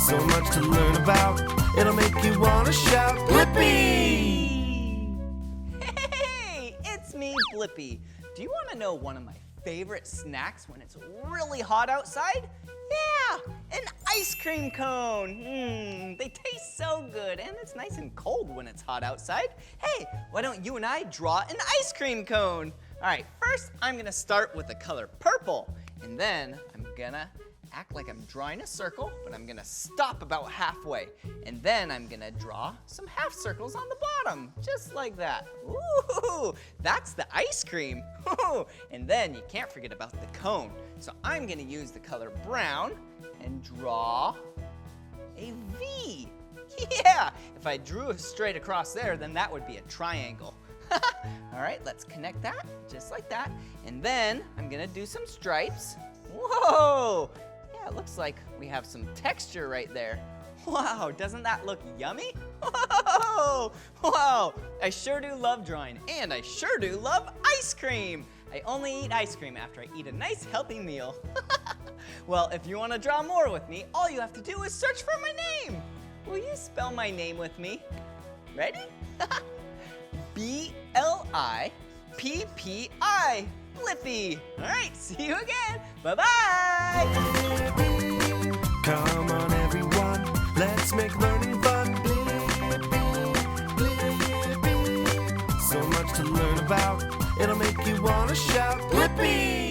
So much to learn about, it'll make you want to shout, Blippi! Hey, it's me, Blippi. Do you want to know one of my favorite snacks when it's really hot outside? Yeah, an ice cream cone. They taste so good, and it's nice and cold when it's hot outside. Hey, why don't you and I draw an ice cream cone? All right, first I'm gonna start with the color purple, and then I'm gonna act like I'm drawing a circle, but I'm gonna stop about halfway. And then I'm gonna draw some half circles on the bottom, just like that. Ooh, that's the ice cream. Ooh, and then you can't forget about the cone. So I'm gonna use the color brown and draw a V. Yeah, if I drew a straight across there, then that would be a triangle. All right, let's connect that, just like that. And then I'm gonna do some stripes. Whoa! Yeah, it looks like we have some texture right there. Wow, doesn't that look yummy? Whoa! Wow, I sure do love drawing, and I sure do love ice cream. I only eat ice cream after I eat a nice healthy meal. Well, if you want to draw more with me, all you have to do is search for my name. Will you spell my name with me? Ready? B-L-I-P-P-I. Blippi. All right, see you again. Bye-bye. Come on, everyone, let's make learning fun. Blippi. So much to learn about, it'll make you want to shout, Blippi!